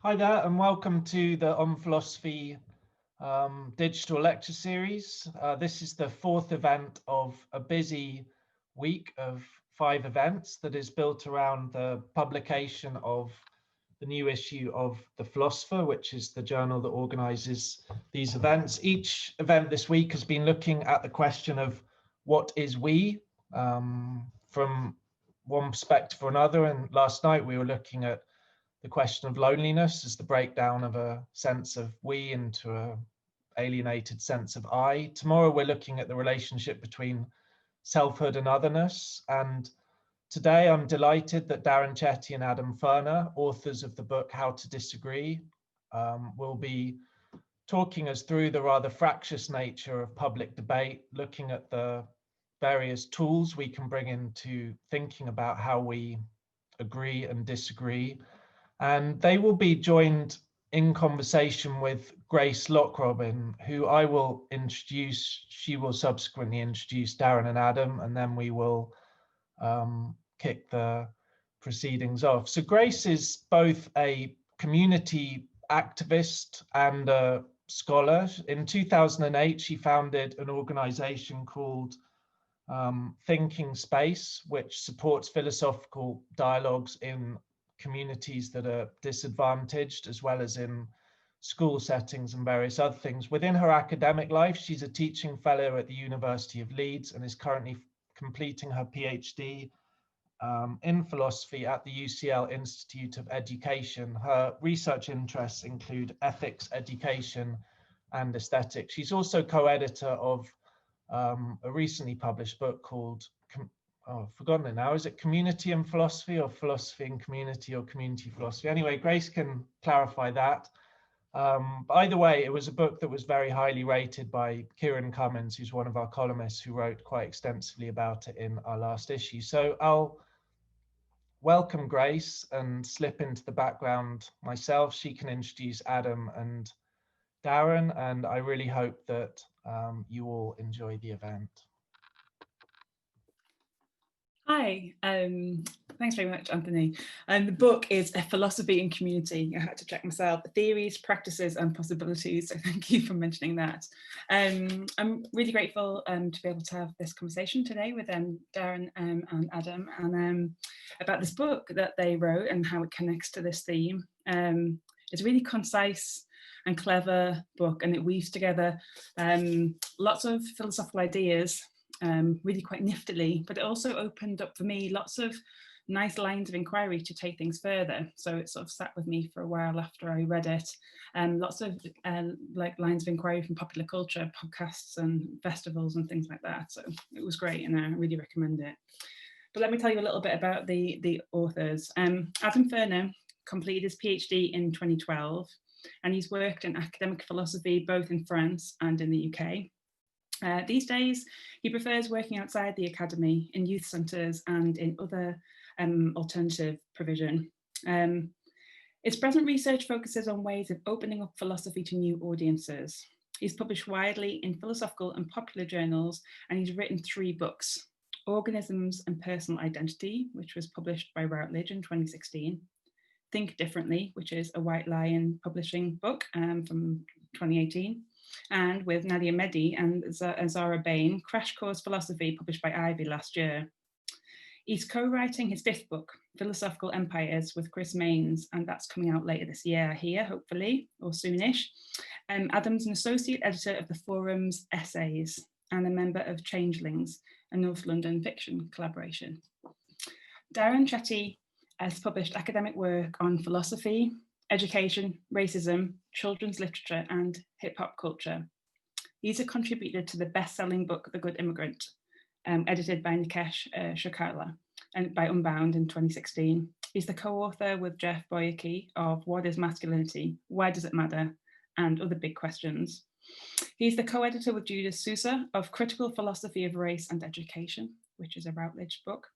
Hi there, and welcome to the On Philosophy digital lecture series. This is the fourth event of a busy week of 5 events that is built around the publication of the new issue of The Philosopher, which is the journal that organizes these events. Each event this week has been looking at the question of what is we, from one perspective or another. And last night we were looking at the question of loneliness as the breakdown of a sense of we into a alienated sense of I. Tomorrow we're looking at the relationship between selfhood and otherness. And today I'm delighted that Darren Chetty and Adam Ferner, authors of the book How to Disagree, will be talking us through the rather fractious nature of public debate, looking at the various tools we can bring into thinking about how we agree and disagree. And they will be joined in conversation with Grace Lockrobin, who I will introduce. She will subsequently introduce Darren and Adam, and then we will kick the proceedings off. So Grace is both a community activist and a scholar. In 2008, she founded an organization called Thinking Space, which supports philosophical dialogues in communities that are disadvantaged, as well as in school settings and various other things. Within her academic life, she's a teaching fellow at the University of Leeds and is currently completing her PhD in philosophy at the UCL Institute of Education. Her research interests include ethics, education, and aesthetics. She's also co-editor of a recently published book called I've forgotten it now. Is it Community and Philosophy, or Philosophy and Community, or Community Philosophy? Anyway, Grace can clarify that. But either way, it was a book that was very highly rated by Kieran Cummins, who's one of our columnists, who wrote quite extensively about it in our last issue. So I'll welcome Grace and slip into the background myself. She can introduce Adam and Darren, and I really hope that you all enjoy the event. Hi, thanks very much, Anthony. The book is A Philosophy in Community. I had to check myself. Theories, practices, and possibilities. So thank you for mentioning that. I'm really grateful to be able to have this conversation today with Darren and Adam, and about this book that they wrote and how it connects to this theme. It's a really concise and clever book, and it weaves together lots of philosophical ideas really quite niftily, but it also opened up for me lots of nice lines of inquiry to take things further. So it sort of sat with me for a while after I read it, and lots of like lines of inquiry from popular culture, podcasts and festivals and things like that. So it was great, and I really recommend it. But let me tell you a little bit about the authors. Adam Ferner completed his PhD in 2012, and he's worked in academic philosophy both in France and in the UK. These days, he prefers working outside the academy, in youth centres and in other alternative provision. His present research focuses on ways of opening up philosophy to new audiences. He's published widely in philosophical and popular journals, and he's written 3 books: Organisms and Personal Identity, which was published by Routledge in 2016, Think Differently, which is a White Lion publishing book from 2018, and with Nadia Mehdi and Zara Bain, Crash Course Philosophy, published by Ivy last year. He's co-writing his 5th book, Philosophical Empires, with Chris Maines, and that's coming out later this year here, hopefully, or soonish. Adam's an associate editor of the Forum's Essays and a member of Changelings, a North London fiction collaboration. Darren Chetty has published academic work on philosophy, education, racism, children's literature, and hip-hop culture. He's a contributor to the best-selling book, The Good Immigrant, edited by Nikesh Shokala and by Unbound in 2016. He's the co-author with Jeff Boyacki of What is Masculinity? Why Does It Matter? And Other Big Questions. He's the co-editor with Judith Sousa of Critical Philosophy of Race and Education, which is a Routledge book.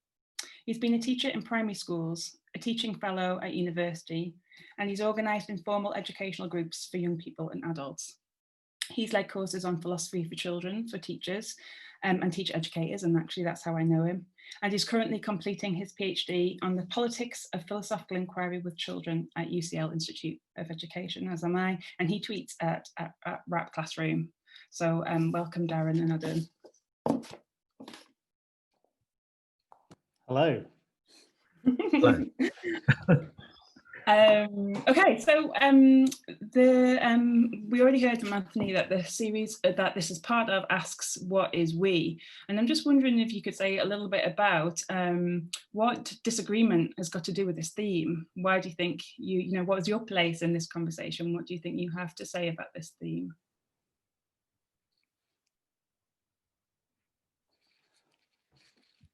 He's been a teacher in primary schools, a teaching fellow at university, and he's organised informal educational groups for young people and adults. He's led courses on philosophy for children, for teachers and teacher educators, and actually that's how I know him. and he's currently completing his PhD on the politics of philosophical inquiry with children at UCL Institute of Education, as am I, and he tweets at Rap Classroom. So welcome, Darren and Adam. Hello. Hello. Okay, so we already heard from Anthony that the series that this is part of asks what is we, and I'm just wondering if you could say a little bit about what disagreement has got to do with this theme. Why do you think you know, what is your place in this conversation? What do you think you have to say about this theme?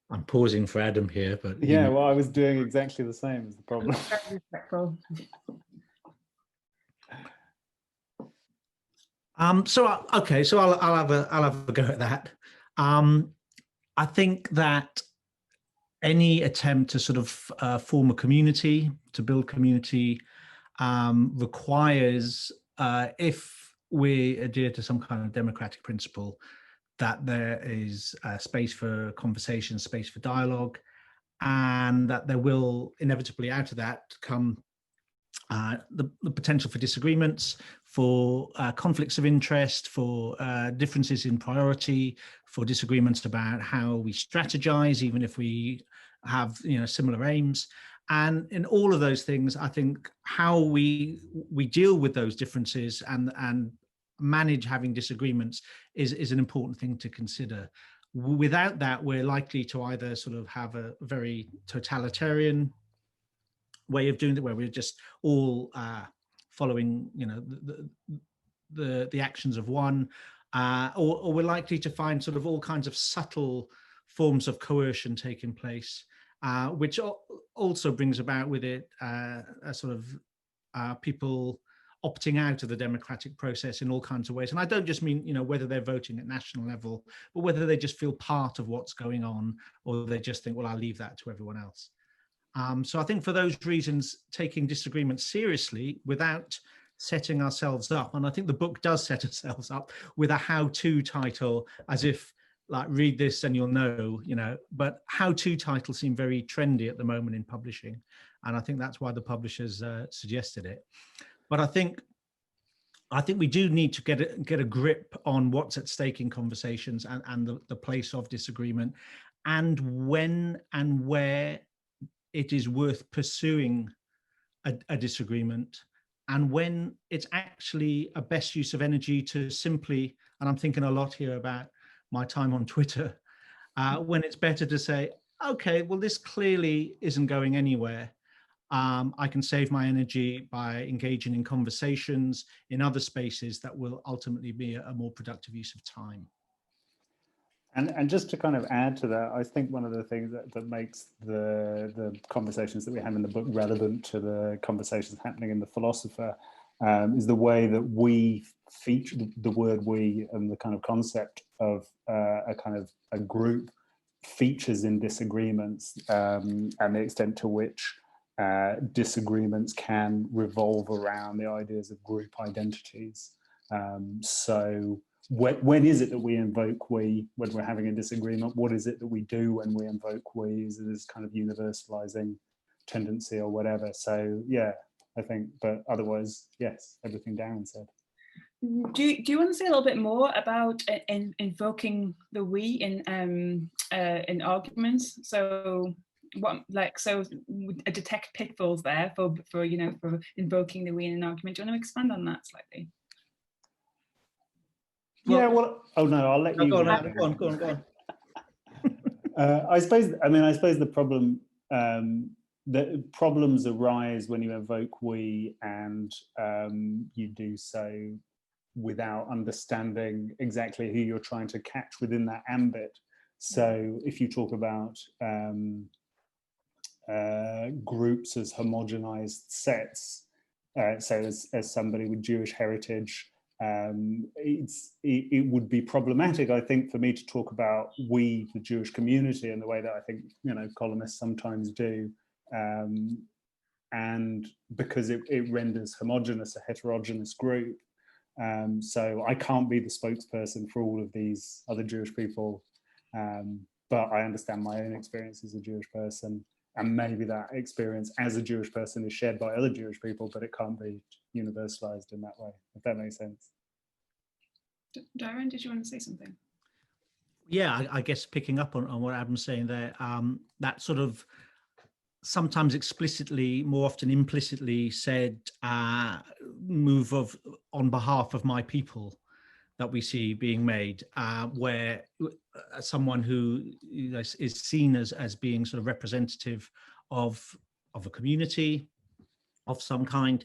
I'm pausing for Adam here, but yeah, well, I was doing exactly the same as the problem. Very respectful. Okay, so I'll have a go at that. I think that any attempt to sort of form a community, to build community, requires, if we adhere to some kind of democratic principle, that there is space for conversation, space for dialogue, and that there will inevitably out of that come the potential for disagreements, for conflicts of interest, for differences in priority, for disagreements about how we strategize, even if we have, you know, similar aims. And in all of those things, I think how we deal with those differences and manage having disagreements is an important thing to consider. Without that, we're likely to either sort of have a very totalitarian way of doing it, where we're just all following, you know, the actions of one, or we're likely to find sort of all kinds of subtle forms of coercion taking place, which also brings about with it a sort of people opting out of the democratic process in all kinds of ways. And I don't just mean, you know, whether they're voting at national level, but whether they just feel part of what's going on, or they just think, well, I'll leave that to everyone else. So I think for those reasons, taking disagreement seriously without setting ourselves up, and I think the book does set ourselves up with a how-to title, as if like, read this and you'll know, you know, but how-to titles seem very trendy at the moment in publishing. And I think that's why the publishers suggested it. But I think we do need to get a grip on what's at stake in conversations, and the place of disagreement, and when and where it is worth pursuing a disagreement, and when it's actually a best use of energy to simply, and I'm thinking a lot here about my time on Twitter, when it's better to say, okay, well, this clearly isn't going anywhere. I can save my energy by engaging in conversations in other spaces that will ultimately be a more productive use of time. And just to kind of add to that, I think one of the things that makes the conversations that we have in the book relevant to the conversations happening in The Philosopher is the way that we feature the word we, and the kind of concept of a group features in Disagreements, and the extent to which disagreements can revolve around the ideas of group identities. So when is it that we invoke we when we're having a disagreement? What is it that we do when we invoke we? Is it this kind of universalizing tendency or whatever? So yeah, I think, but otherwise, yes, everything Darren said. Do you want to say a little bit more about invoking the we in arguments? So detect pitfalls there for you know, for invoking the we in an argument. Do you want to expand on that slightly? Yeah, well, oh no, I'll let you go on. I suppose the problem, the problems arise when you invoke we and you do so without understanding exactly who you're trying to catch within that ambit. So if you talk about groups as homogenized sets, so as somebody with Jewish heritage, it would be problematic, I think, for me to talk about we, the Jewish community, in the way that I think, you know, columnists sometimes do, and because it renders homogenous a heterogeneous group. So I can't be the spokesperson for all of these other Jewish people but I understand my own experience as a Jewish person, and maybe that experience as a Jewish person is shared by other Jewish people, but it can't be universalized in that way, if that makes sense. Darren, did you want to say something? Yeah, I guess picking up on what Adam's saying there, that sort of sometimes explicitly, more often implicitly said move of on behalf of my people that we see being made, where someone who is seen as being sort of representative of a community of some kind,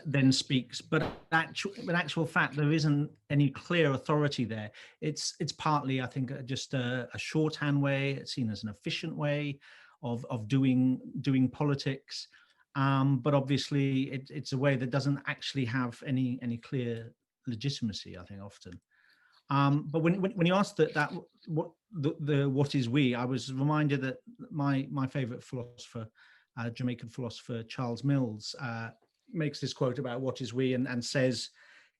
then speaks, but in actual fact there isn't any clear authority there. It's partly, I think, just a shorthand way. It's seen as an efficient way of doing politics, but obviously it's a way that doesn't actually have any clear legitimacy, I think, often. But when you asked that what is we, I was reminded that my favorite philosopher, Jamaican philosopher Charles Mills, makes this quote about what is we, and says,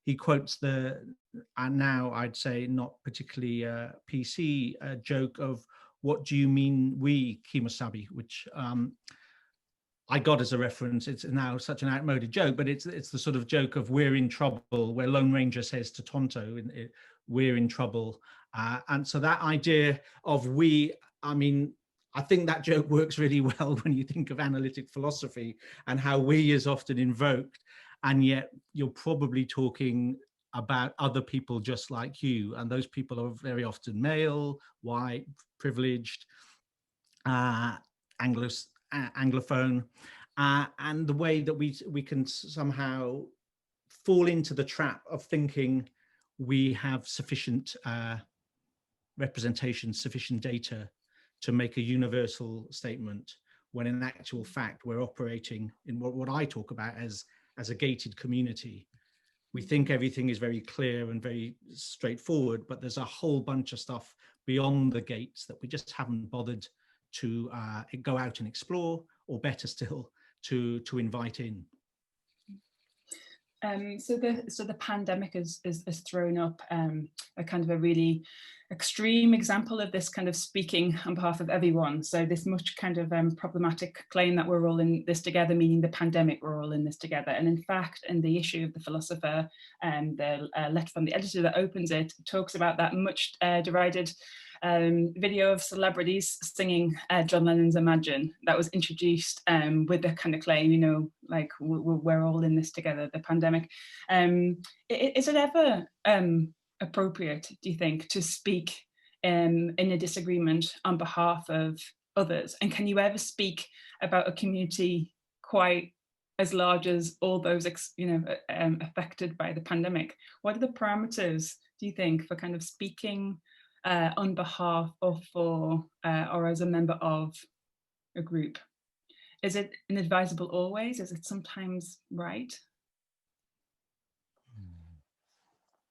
he quotes and now I'd say not particularly PC joke of, what do you mean we, Kimosabi, which I got as a reference. It's now such an outmoded joke, but it's the sort of joke of we're in trouble, where Lone Ranger says to Tonto, we're in trouble. And so that idea of we, I mean, I think that joke works really well when you think of analytic philosophy and how we is often invoked, and yet you're probably talking about other people just like you, and those people are very often male, white, privileged, Anglophone, and the way that we can somehow fall into the trap of thinking we have sufficient representation, sufficient data to make a universal statement, when in actual fact we're operating in what I talk about as a gated community. We think everything is very clear and very straightforward, but there's a whole bunch of stuff beyond the gates that we just haven't bothered to go out and explore, or better still, to invite in. So the pandemic has thrown up a kind of a really extreme example of this kind of speaking on behalf of everyone. So this much kind of problematic claim that we're all in this together, meaning the pandemic, we're all in this together. And in fact, in the issue of the philosopher, and the letter from the editor that opens it, talks about that much derided video of celebrities singing John Lennon's Imagine, that was introduced with the kind of claim, you know, like we're all in this together, the pandemic. Is it ever appropriate, do you think, to speak in a disagreement on behalf of others? And can you ever speak about a community quite as large as all those affected by the pandemic? What are the parameters, do you think, for kind of speaking on behalf of, for, or as a member of a group? Is it inadvisable always? Is it sometimes right?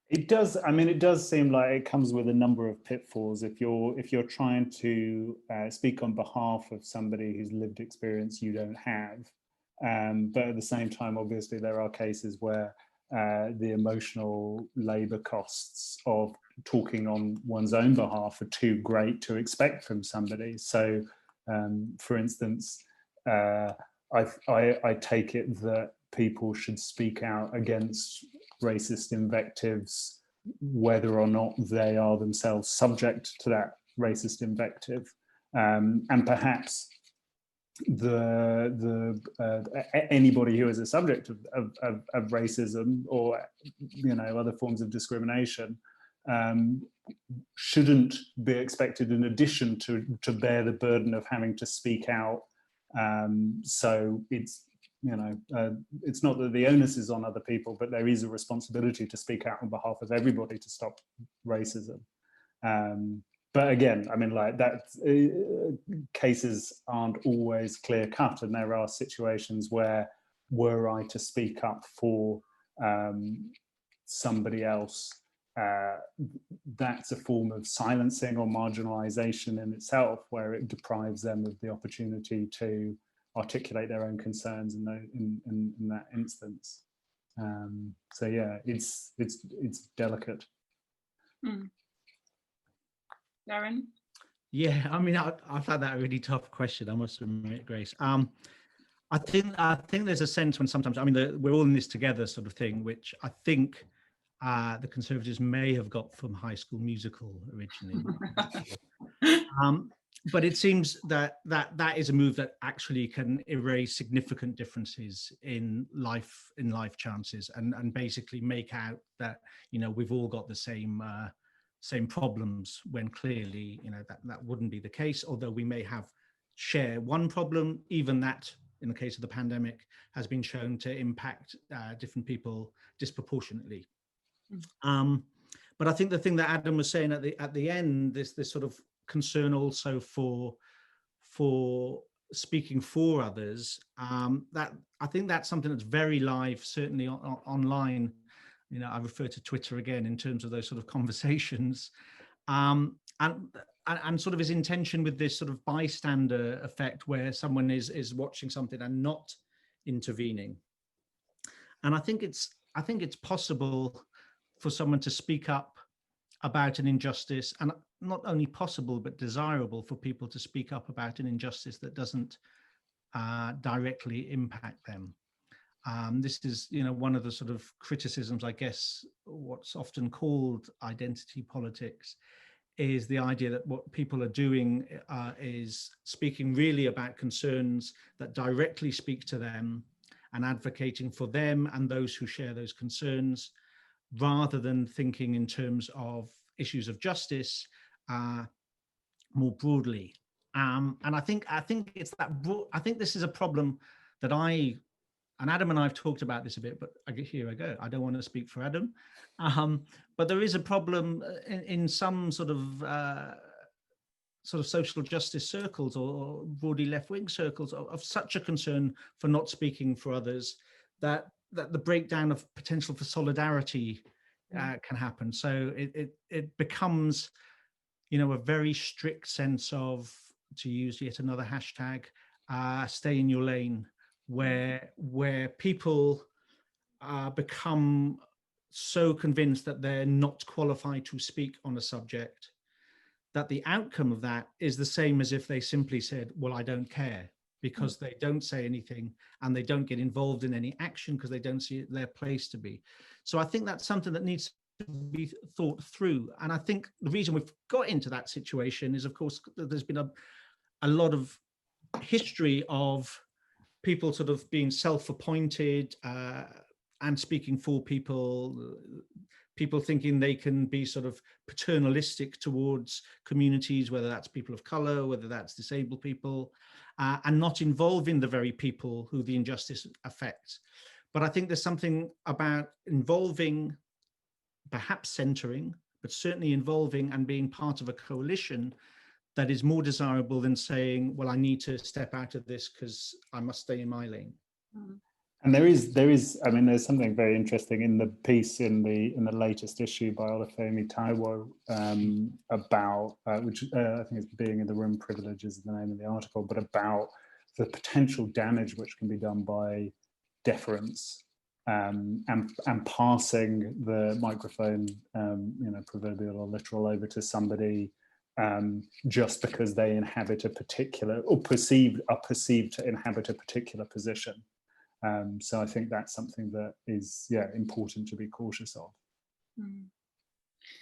It does. I mean, it does seem like it comes with a number of pitfalls. If you're trying to speak on behalf of somebody whose lived experience you don't have, but at the same time, obviously, there are cases where the emotional labor costs of talking on one's own behalf are too great to expect from somebody. So, for instance, I take it that people should speak out against racist invectives, whether or not they are themselves subject to that racist invective, and perhaps anybody who is a subject of racism or other forms of discrimination shouldn't be expected, in addition to bear the burden of having to speak out. So it's it's not that the onus is on other people, but there is a responsibility to speak out on behalf of everybody to stop racism. But again, I mean, like that, cases aren't always clear cut, and there are situations where, were I to speak up for somebody else, that's a form of silencing or marginalization in itself, where it deprives them of the opportunity to articulate their own concerns in that instance. So yeah, it's delicate. Darren? Yeah, I mean, I found that a really tough question, I must admit, Grace. I think there's a sense when sometimes, I mean, we're all in this together sort of thing, which I think the Conservatives may have got from High School Musical originally. But it seems that is a move that actually can erase significant differences in life chances, and basically make out that, you know, we've all got the same problems, when clearly, you know, that wouldn't be the case. Although we may share one problem, even that, in the case of the pandemic, has been shown to impact different people disproportionately. But I think the thing that Adam was saying at the end, this sort of concern also for speaking for others, that I think that's something that's very live, certainly online. You know, I refer to Twitter again in terms of those sort of conversations, and sort of his intention with this sort of bystander effect, where someone is watching something and not intervening. And I think it's possible for someone to speak up about an injustice, and not only possible but desirable for people to speak up about an injustice that doesn't directly impact them. This is, you know, one of the sort of criticisms, I guess, what's often called identity politics, is the idea that what people are doing is speaking really about concerns that directly speak to them, and advocating for them and those who share those concerns, rather than thinking in terms of issues of justice more broadly. And I think it's that I think this is a problem that and Adam and I have talked about this a bit, but here I go. I don't want to speak for Adam, but there is a problem in some sort of social justice circles, or broadly left-wing circles, of such a concern for not speaking for others, that the breakdown of potential for solidarity can happen. So it becomes, you know, a very strict sense of, to use yet another hashtag, stay in your lane, where people become so convinced that they're not qualified to speak on a subject, that the outcome of that is the same as if they simply said, well, I don't care, because they don't say anything and they don't get involved in any action because they don't see it their place to be. So I think that's something that needs to be thought through. And I think the reason we've got into that situation is, of course, there's been a lot of history of people sort of being self-appointed and speaking for people thinking they can be sort of paternalistic towards communities, whether that's people of color, whether that's disabled people, and not involving the very people who the injustice affects. But I think there's something about involving, perhaps centering, but certainly involving and being part of a coalition that is more desirable than saying, well, I need to step out of this because I must stay in my lane. And there is, I mean, there's something very interesting in the piece in the latest issue by Olúfẹ Táíwò about, which I think is Being in the Room Privilege is the name of the article, but about the potential damage which can be done by deference and passing the microphone, you know, proverbial or literal, over to somebody just because they inhabit a particular, or are perceived to inhabit a particular position. So I think that's something that is, important to be cautious of.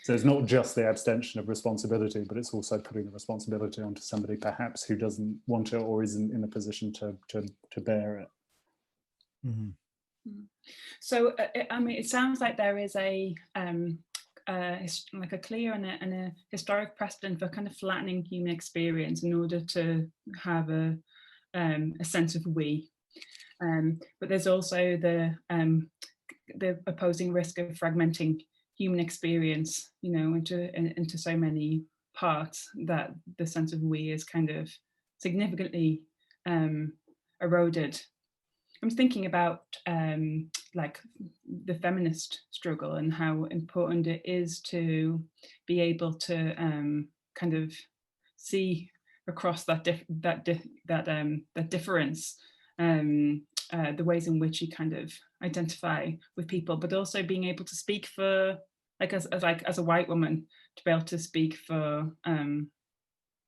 So it's not just the abstention of responsibility, but it's also putting the responsibility onto somebody perhaps who doesn't want it or isn't in a position to bear it. So I mean, it sounds like there is a like a clear and a historic precedent for kind of flattening human experience in order to have a sense of we. But there's also the opposing risk of fragmenting human experience, you know, into so many parts that the sense of we is kind of significantly eroded. I'm thinking about like the feminist struggle and how important it is to be able to kind of see across that difference. The ways in which you kind of identify with people, but also being able to speak for, like as a white woman, to be able to speak for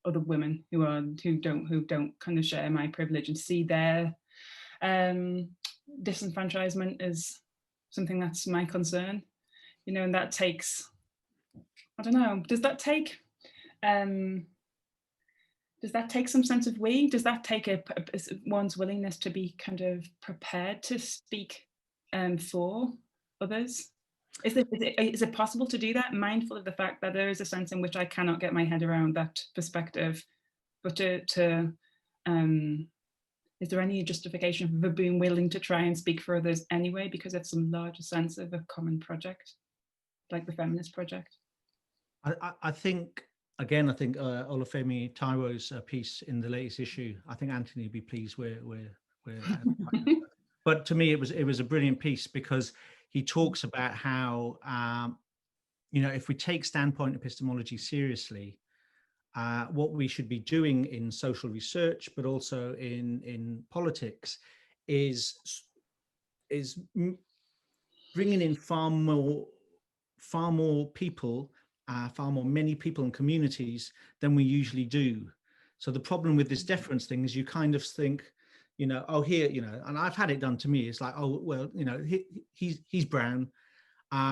other women who don't kind of share my privilege, and see their disenfranchisement as something that's my concern, you know. And that takes, I don't know, does that take some sense of we? Does that take one's willingness to be kind of prepared to speak for others? Is it possible to do that, mindful of the fact that there is a sense in which I cannot get my head around that perspective, but is there any justification for being willing to try and speak for others anyway, because it's a larger sense of a common project, like the feminist project? I think Olúfẹ Táíwò's piece in the latest issue, I think Anthony would be pleased where but to me it was a brilliant piece, because he talks about how if we take standpoint epistemology seriously, what we should be doing in social research, but also in politics, is bringing in far more people, many people and communities than we usually do. So the problem with this deference thing is you kind of think, and I've had it done to me. It's like, oh, well, he's brown.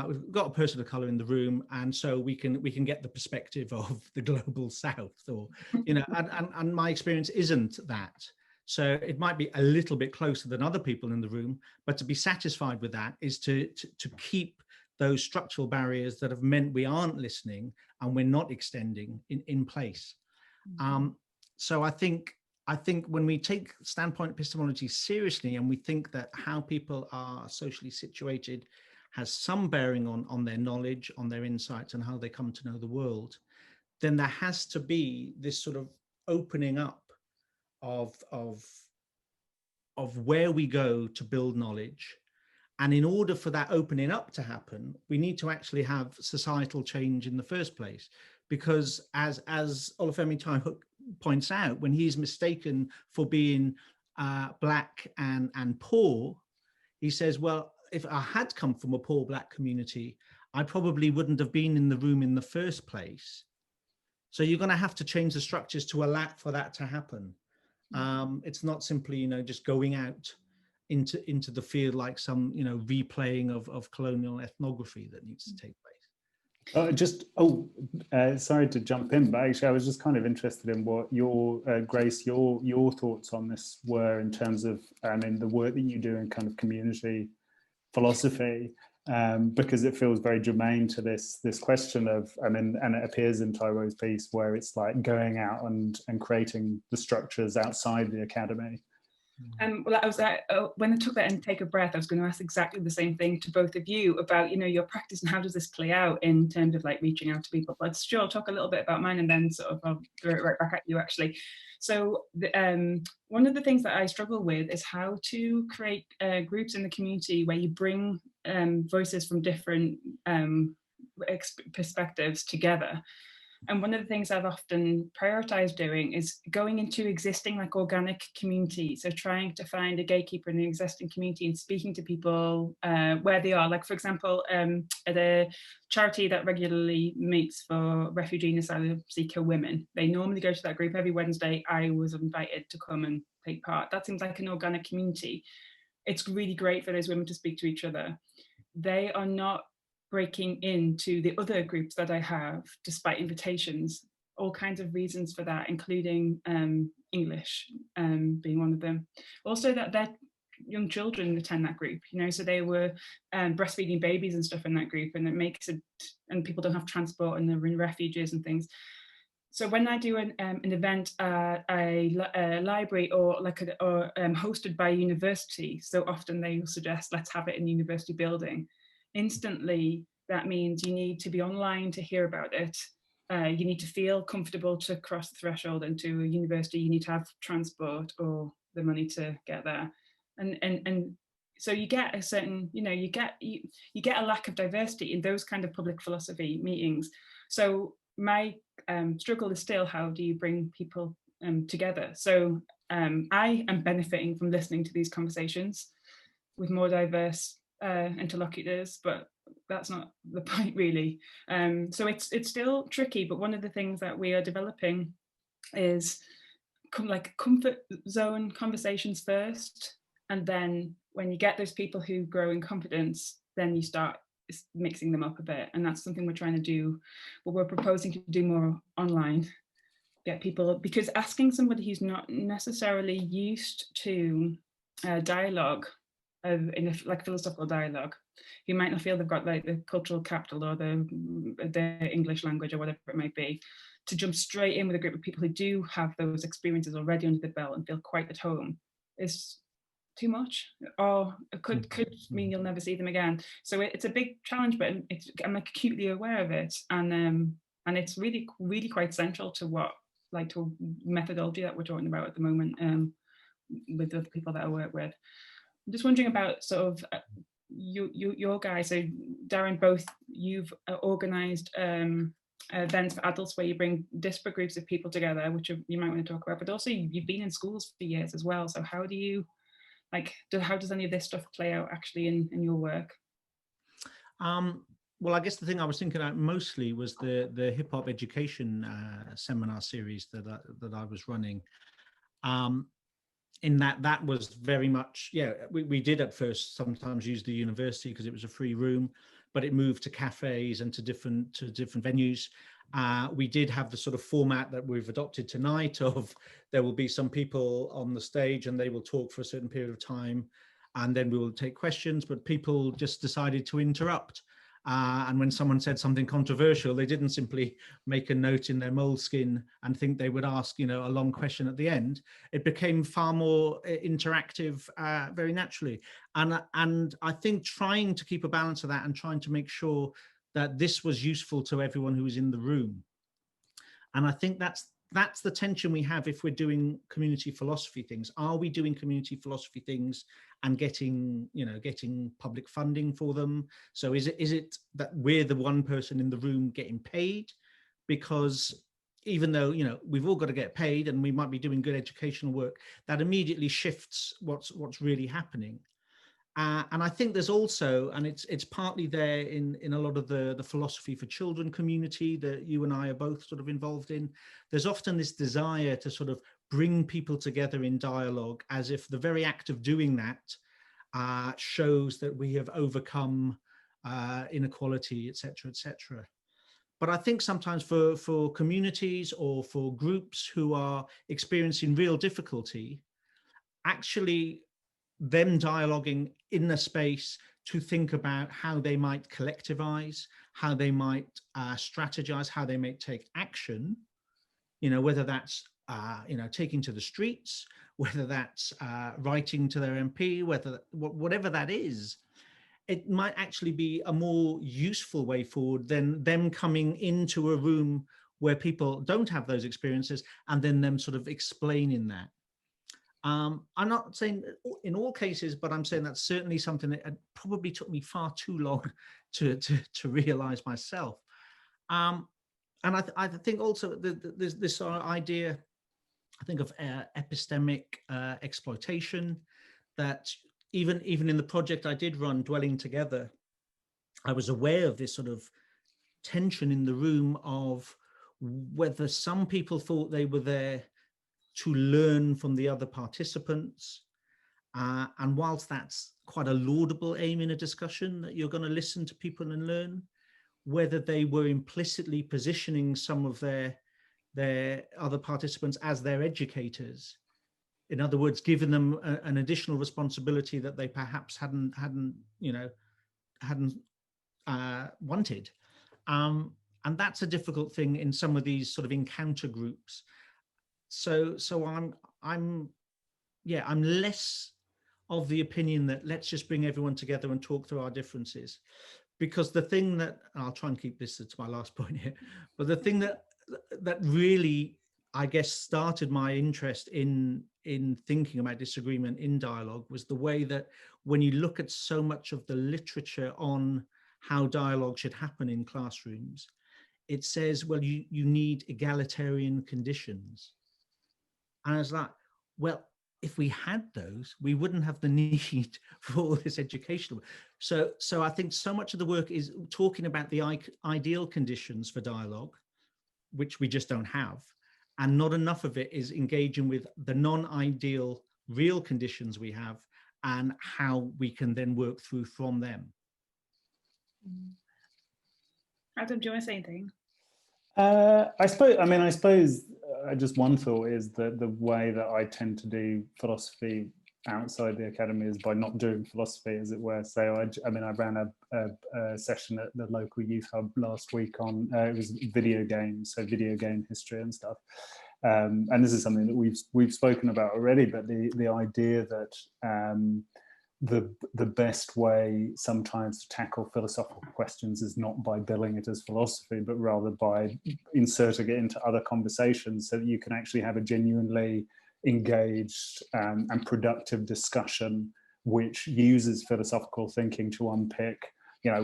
We've got a person of color in the room, and so we can get the perspective of the global South, or and my experience isn't that. So it might be a little bit closer than other people in the room, but to be satisfied with that is to keep those structural barriers that have meant we aren't listening and we're not extending in place. So I think when we take standpoint epistemology seriously, and we think that how people are socially situated has some bearing on their knowledge, on their insights, and how they come to know the world, then there has to be this sort of opening up of where we go to build knowledge. And in order for that opening up to happen, we need to actually have societal change in the first place. Because as Olúfẹ Táíwò points out, when he's mistaken for being Black and poor, he says, well, if I had come from a poor Black community, I probably wouldn't have been in the room in the first place. So you're going to have to change the structures to allow for that to happen. It's not simply, just going out into the field like some, replaying of colonial ethnography that needs to take place. Sorry to jump in, but actually I was just kind of interested in what your Grace, your thoughts on this were, in terms of the work that you do in kind of community philosophy, because it feels very germane to this question of, and it appears in Táíwò's piece, where it's like going out and creating the structures outside the academy. Well, I was when I took that and take a breath, I was going to ask exactly the same thing to both of you about, your practice and how does this play out in terms of like reaching out to people. But sure, I'll talk a little bit about mine, and then sort of I'll throw it right back at you actually. So one of the things that I struggle with is how to create groups in the community where you bring voices from different perspectives together. And one of the things I've often prioritized doing is going into existing like organic community. So trying to find a gatekeeper in an existing community and speaking to people where they are. Like, for example, at a charity that regularly meets for refugee and asylum seeker women, they normally go to that group every Wednesday. I was invited to come and take part. That seems like an organic community. It's really great for those women to speak to each other. They are not breaking into the other groups that I have, despite invitations, all kinds of reasons for that, including English being one of them. Also that their young children attend that group, so they were breastfeeding babies and stuff in that group, and it makes it, and people don't have transport and they're in refuges and things. So when I do an event at a library or hosted by a university, so often they will suggest, let's have it in the university building. Instantly, that means you need to be online to hear about it. You need to feel comfortable to cross the threshold into a university. You need to have transport or the money to get there. And so you get a certain, you get a lack of diversity in those kind of public philosophy meetings. So my struggle is still, how do you bring people together? So I am benefiting from listening to these conversations with more diverse interlocutors, but that's not the point really. So it's still tricky, but one of the things that we are developing is like comfort zone conversations first, and then when you get those people who grow in confidence, then you start mixing them up a bit. And that's something we're trying to do, what we're proposing to do more online. Get people, because asking somebody who's not necessarily used to dialogue, in a like philosophical dialogue, who might not feel they've got like the cultural capital or the English language or whatever it might be, to jump straight in with a group of people who do have those experiences already under the belt and feel quite at home is too much, or it could mean you'll never see them again. So it's a big challenge, but I'm acutely aware of it, and it's really quite central to what, like, to methodology that we're talking about at the moment with the people that I work with. I'm just wondering about sort of your guys. So Darren, both you've organised events for adults where you bring disparate groups of people together, which you might want to talk about, but also you've been in schools for years as well. So how do you, like, how does any of this stuff play out actually in your work? Well, I guess the thing I was thinking about mostly was the hip hop education seminar series that I was running. In that was very much, we did at first sometimes use the university because it was a free room, but it moved to cafes and to different venues. We did have the sort of format that we've adopted tonight of there will be some people on the stage and they will talk for a certain period of time, and then we will take questions, but people just decided to interrupt. And when someone said something controversial, they didn't simply make a note in their moleskin and think they would ask, a long question at the end. It became far more interactive very naturally. And I think trying to keep a balance of that and trying to make sure that this was useful to everyone who was in the room. And I think that's the tension we have if we're doing community philosophy things. Are we doing community philosophy things and getting public funding for them? So is it that we're the one person in the room getting paid? Because even though, we've all got to get paid and we might be doing good educational work, that immediately shifts what's really happening. And I think there's also, and it's partly there in a lot of the philosophy for children community that you and I are both sort of involved in, there's often this desire to sort of bring people together in dialogue, as if the very act of doing that shows that we have overcome inequality, etc., etc. But I think sometimes for communities or for groups who are experiencing real difficulty, actually them dialoguing in a space to think about how they might collectivize, how they might strategize, how they might take action, whether that's, taking to the streets, whether that's writing to their MP, whatever that is, it might actually be a more useful way forward than them coming into a room where people don't have those experiences and then them sort of explaining that. I'm not saying in all cases, but I'm saying that's certainly something that probably took me far too long to realize myself. And I think also there's this idea, I think, of epistemic exploitation, that even in the project I did run, Dwelling Together, I was aware of this sort of tension in the room of whether some people thought they were there to learn from the other participants. And whilst that's quite a laudable aim in a discussion, that you're going to listen to people and learn, whether they were implicitly positioning some of their other participants as their educators. In other words, giving them an additional responsibility that they perhaps hadn't wanted. And that's a difficult thing in some of these sort of encounter groups. So I'm less of the opinion that let's just bring everyone together and talk through our differences, because the thing that, and I'll try and keep this to my last point here, but the thing that really, I guess, started my interest in thinking about disagreement in dialogue was the way that when you look at so much of the literature on how dialogue should happen in classrooms, it says, well, you need egalitarian conditions. And I was like, well, if we had those, we wouldn't have the need for all this educational. So I think so much of the work is talking about the ideal conditions for dialogue, which we just don't have, and not enough of it is engaging with the non-ideal real conditions we have and how we can then work through from them. Adam, do you want to say anything? I suppose just one thought is that the way that I tend to do philosophy outside the academy is by not doing philosophy, as it were. So I ran a session at the local youth hub last week on it was video games, so video game history and stuff. And this is something that we've spoken about already, but the idea that the best way sometimes to tackle philosophical questions is not by billing it as philosophy, but rather by inserting it into other conversations so that you can actually have a genuinely engaged and productive discussion which uses philosophical thinking to unpick,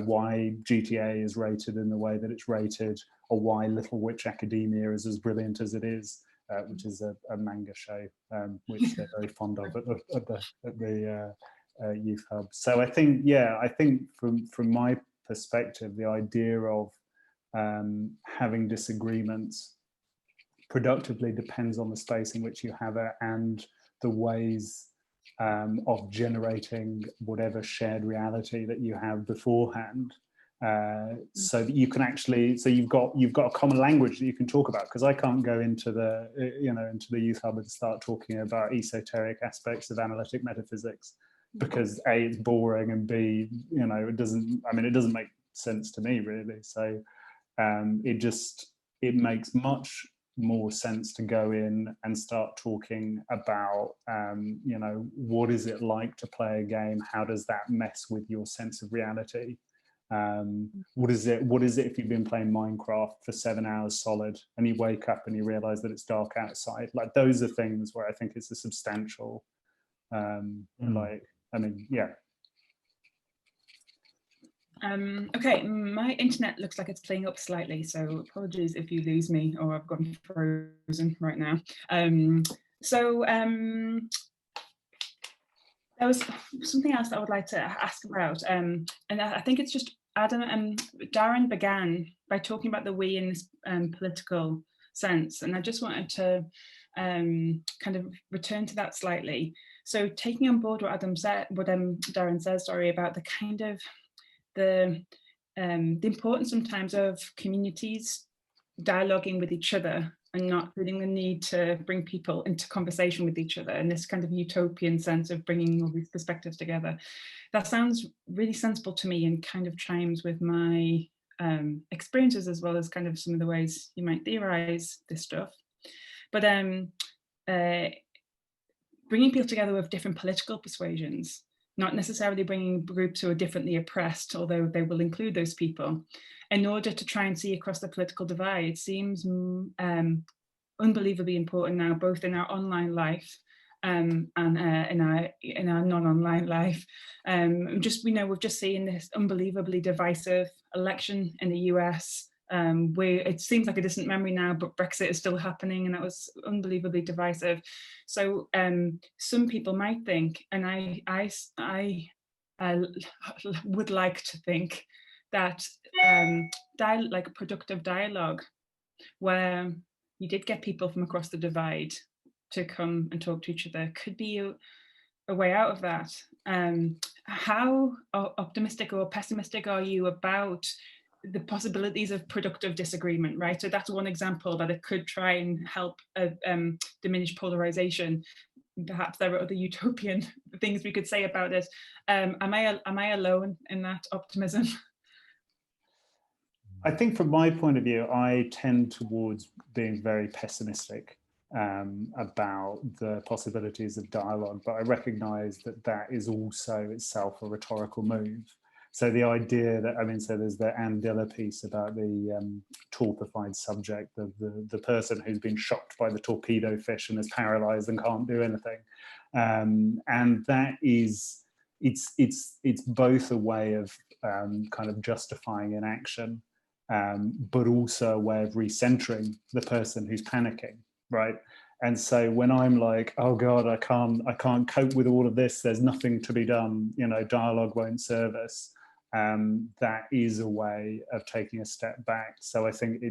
why GTA is rated in the way that it's rated, or why Little Witch Academia is as brilliant as it is, which is a manga show which they're very fond of at the youth hub. So I think from my perspective, the idea of having disagreements productively depends on the space in which you have it and the ways of generating whatever shared reality that you have beforehand, so that you can actually, so you've got a common language that you can talk about. Because I can't go into the youth hub and start talking about esoteric aspects of analytic metaphysics, because A, it's boring, and B, it doesn't make sense to me really. So it makes much more sense to go in and start talking about what is it like to play a game, how does that mess with your sense of reality, what is it if you've been playing Minecraft for 7 hours solid and you wake up and you realize that it's dark outside. Like, those are things where I think it's a substantial Okay, my internet looks like it's playing up slightly, so apologies if you lose me or I've gone frozen right now. There was something else that I would like to ask about, and I think it's just Adam and Darren began by talking about the we in this political sense, and I just wanted to kind of return to that slightly. So taking on board what Adam said, what Darren says, sorry, about the kind of the importance sometimes of communities dialoguing with each other and not feeling the need to bring people into conversation with each other, and this kind of utopian sense of bringing all these perspectives together. That sounds really sensible to me and kind of chimes with my experiences, as well as kind of some of the ways you might theorize this stuff. But bringing people together with different political persuasions, not necessarily bringing groups who are differently oppressed, although they will include those people, in order to try and see across the political divide, seems unbelievably important now, both in our online life and in our non-online life. We've just seen this unbelievably divisive election in the US, where it seems like a distant memory now, but Brexit is still happening, and that was unbelievably divisive. So some people might think, and I would like to think, that like a productive dialogue where you did get people from across the divide to come and talk to each other could be a way out of that. How optimistic or pessimistic are you about the possibilities of productive disagreement, right? So that's one example that it could try and help diminish polarization. Perhaps there are other utopian things we could say about it. Am I alone in that optimism? I think from my point of view, I tend towards being very pessimistic about the possibilities of dialogue, but I recognize that that is also itself a rhetorical move. So the idea that, so there's the Andilla piece about the torpified subject, the person who's been shocked by the torpedo fish and is paralyzed and can't do anything. And that is, it's both a way of kind of justifying inaction, but also a way of recentering the person who's panicking, right? And so when I'm like, oh God, I can't cope with all of this, there's nothing to be done, dialogue won't serve us. That is a way of taking a step back. So I think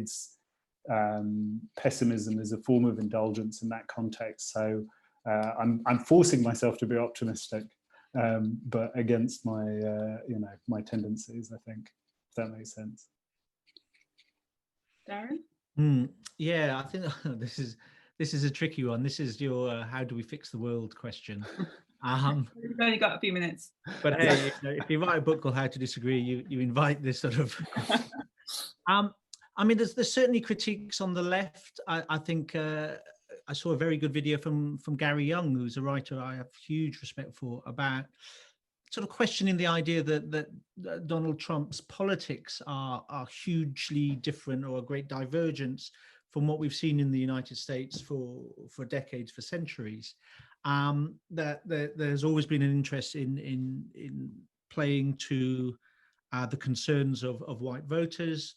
pessimism is a form of indulgence in that context. So I'm forcing myself to be optimistic, but against my my tendencies, I think, if that makes sense. Darren? Yeah, I think this is a tricky one. This is your how do we fix the world question. We've only got a few minutes. But hey, if you write a book called How to Disagree, you invite this sort of. I mean, there's certainly critiques on the left. I think I saw a very good video from Gary Young, who's a writer I have huge respect for, about sort of questioning the idea that Donald Trump's politics are hugely different or a great divergence from what we've seen in the United States for decades, for centuries. That there's always been an interest in playing to the concerns of white voters,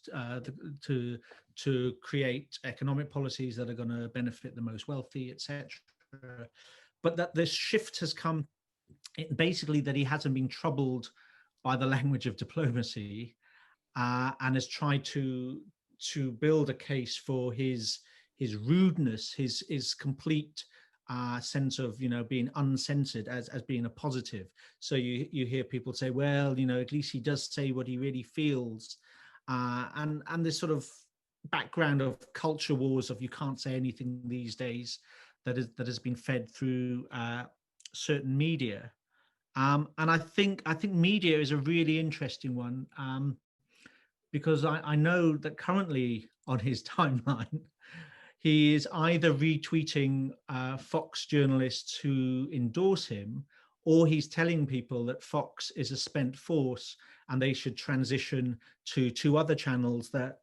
to create economic policies that are going to benefit the most wealthy, etc. But that this shift has come, basically, that he hasn't been troubled by the language of diplomacy, and has tried to build a case for his rudeness, his complete sense of being uncensored as being a positive. So you hear people say, well, at least he does say what he really feels, and this sort of background of culture wars of you can't say anything these days that has been fed through certain media, and I think media is a really interesting one, because I know that currently on his timeline he is either retweeting Fox journalists who endorse him, or he's telling people that Fox is a spent force and they should transition to two other channels that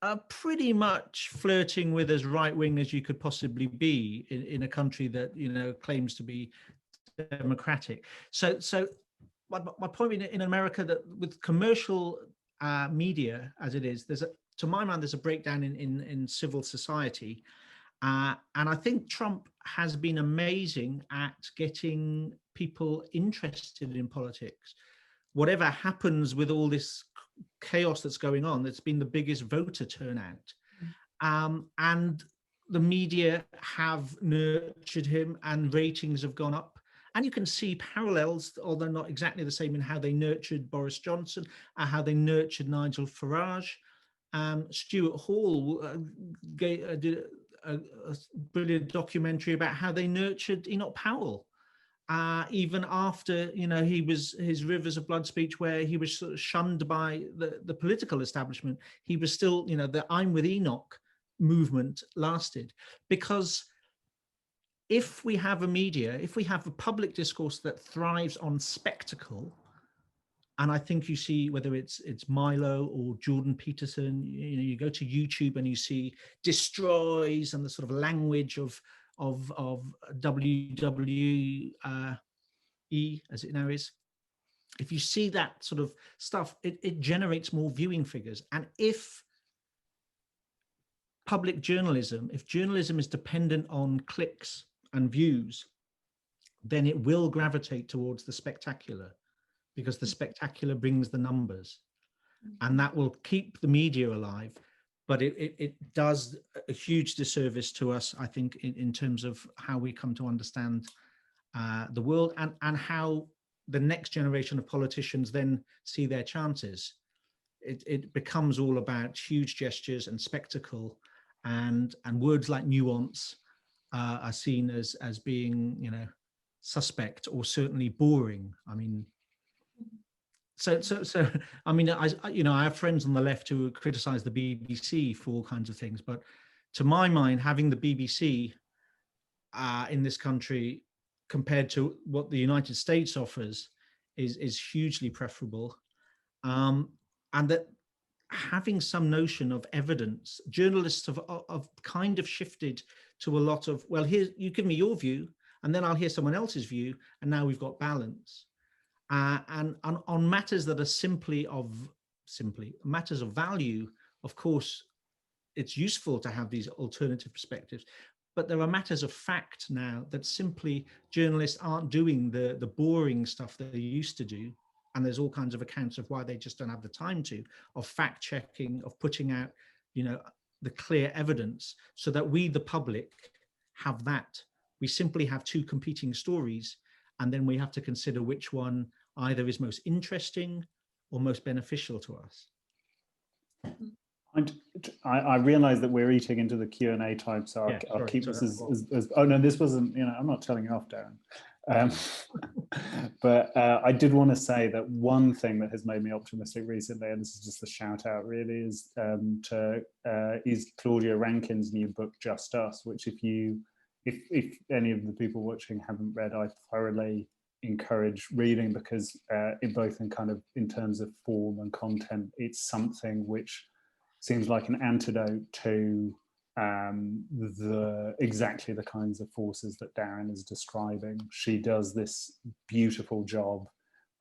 are pretty much flirting with as right-wing as you could possibly be in a country that claims to be democratic. So my point in America, that with commercial media as it is, to my mind, there's a breakdown in civil society, and I think Trump has been amazing at getting people interested in politics. Whatever happens with all this chaos that's going on, that's been the biggest voter turnout, and the media have nurtured him, and ratings have gone up. And you can see parallels, although not exactly the same, in how they nurtured Boris Johnson, and how they nurtured Nigel Farage. Stuart Hall did a brilliant documentary about how they nurtured Enoch Powell, even after his Rivers of Blood speech, where he was sort of shunned by the political establishment. He was still, the I'm with Enoch movement lasted, because if we have a media, if we have a public discourse that thrives on spectacle, and I think you see, whether it's Milo or Jordan Peterson, you go to YouTube and you see destroys and the sort of language of WWE, as it now is. If you see that sort of stuff, it generates more viewing figures. And if public journalism, if journalism is dependent on clicks and views, then it will gravitate towards the spectacular, because the spectacular brings the numbers, and that will keep the media alive. But it does a huge disservice to us, I think, in terms of how we come to understand the world, and how the next generation of politicians then see their chances. It becomes all about huge gestures and spectacle, and words like nuance are seen as being, suspect, or certainly boring. I mean, so I mean, I have friends on the left who criticize the BBC for all kinds of things, but to my mind, having the BBC in this country compared to what the United States offers is hugely preferable, and that having some notion of evidence, journalists have kind of shifted to a lot of, well, here, you give me your view, and then I'll hear someone else's view, and now we've got balance. And on matters that are simply matters of value, of course, it's useful to have these alternative perspectives. But there are matters of fact now that simply journalists aren't doing the boring stuff that they used to do. And there's all kinds of accounts of why they just don't have the time of fact checking, of putting out, the clear evidence so that we, the public, have that. We simply have two competing stories, and then we have to consider which one either is most interesting or most beneficial to us. I realize that we're eating into the Q&A time, so I'll keep this as oh no, this wasn't, you know, I'm not telling you off, Darren. But I did want to say that one thing that has made me optimistic recently, and this is just a shout out really, is Claudia Rankin's new book, Just Us, which if any of the people watching haven't read, I thoroughly encourage reading, because in terms of form and content, it's something which seems like an antidote to exactly the kinds of forces that Darren is describing. She does this beautiful job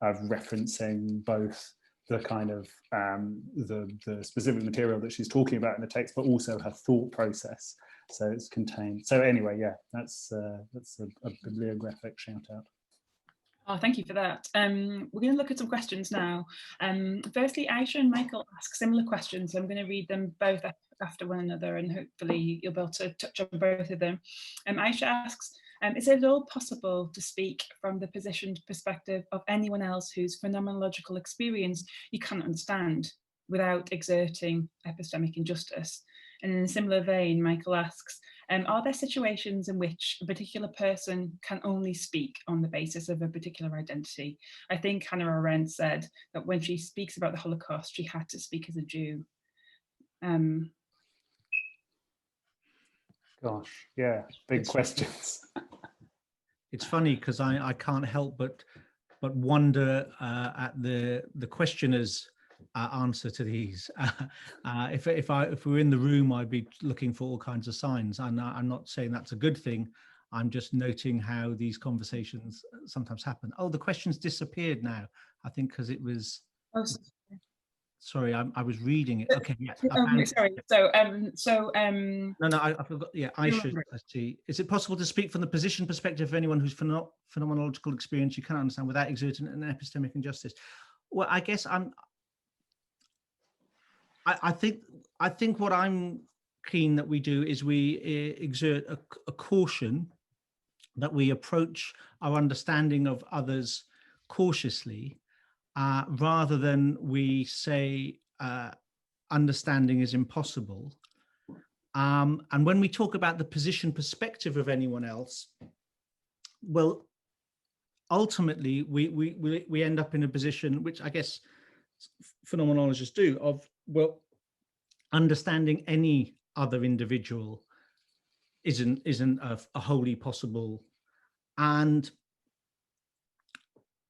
of referencing both the kind of the specific material that she's talking about in the text, but also her thought process. So it's contained. So anyway, yeah, that's a bibliographic shout out. Oh, thank you for that. We're going to look at some questions now. Firstly, Aisha and Michael ask similar questions. So I'm going to read them both after one another, and hopefully you'll be able to touch on both of them. Aisha asks, is it at all possible to speak from the positioned perspective of anyone else whose phenomenological experience you cannot understand without exerting epistemic injustice? And in a similar vein, Michael asks, are there situations in which a particular person can only speak on the basis of a particular identity? I think Hannah Arendt said that when she speaks about the Holocaust, she had to speak as a Jew. Gosh, yeah, big questions. It's funny because I can't help but wonder at the questioner's answer to these. If we were in the room, I'd be looking for all kinds of signs, and I'm not saying that's a good thing. I'm just noting how these conversations sometimes happen. Oh, the questions disappeared now, I think, because it was. Oh, sorry, I was reading it. Okay, yeah. Sorry. No, I forgot. Yeah, I should. Let's see. Is it possible to speak from the position perspective of anyone whose phenomenological experience you can't understand without exerting an epistemic injustice? Well, I guess I think what I'm keen that we do is we exert a caution, that we approach our understanding of others cautiously, rather than we say understanding is impossible. And when we talk about the position perspective of anyone else, well, ultimately we end up in a position, which I guess phenomenologists do, of, well, understanding any other individual isn't a wholly possible, and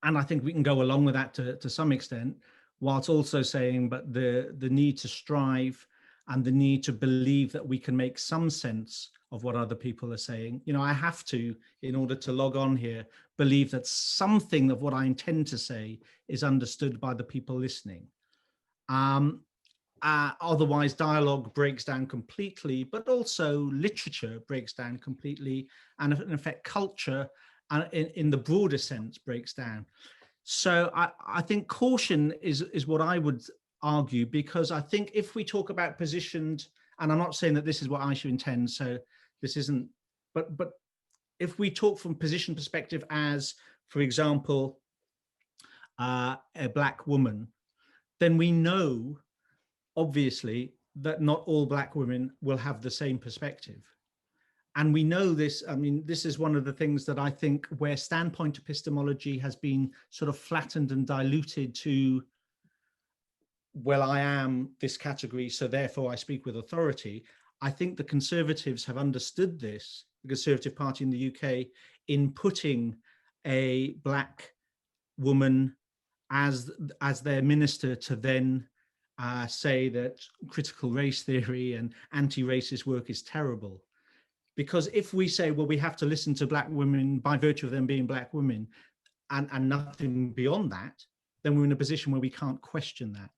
I think we can go along with that to some extent, whilst also saying, but the need to strive and the need to believe that we can make some sense of what other people are saying. You know, I have to, in order to log on here, believe that something of what I intend to say is understood by the people listening. Otherwise, dialogue breaks down completely, but also literature breaks down completely, and in effect, culture, in the broader sense, breaks down. So I think caution is what I would argue, because I think if we talk about positioned, and I'm not saying that this is what Aisha intends, so this isn't, but if we talk from position perspective as, for example, a Black woman, then we know, obviously, that not all Black women will have the same perspective. And we know this, I mean, this is one of the things that I think where standpoint epistemology has been sort of flattened and diluted to, well, I am this category, so therefore I speak with authority. I think the Conservatives have understood this, the Conservative Party in the UK, in putting a Black woman as their minister to then say that critical race theory and anti-racist work is terrible. Because if we say, well, we have to listen to Black women by virtue of them being Black women and nothing beyond that, then we're in a position where we can't question that.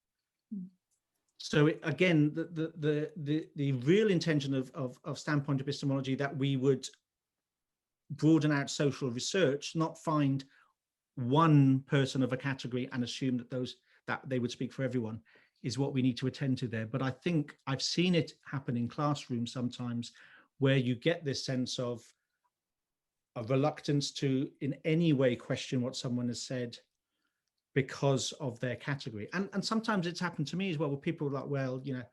So again, the real intention of standpoint epistemology, that we would broaden out social research, not find one person of a category and assume that they would speak for everyone, is what we need to attend to there. But I think I've seen it happen in classrooms sometimes, where you get this sense of a reluctance to in any way question what someone has said because of their category. And sometimes it's happened to me as well, where people are like, well, you know,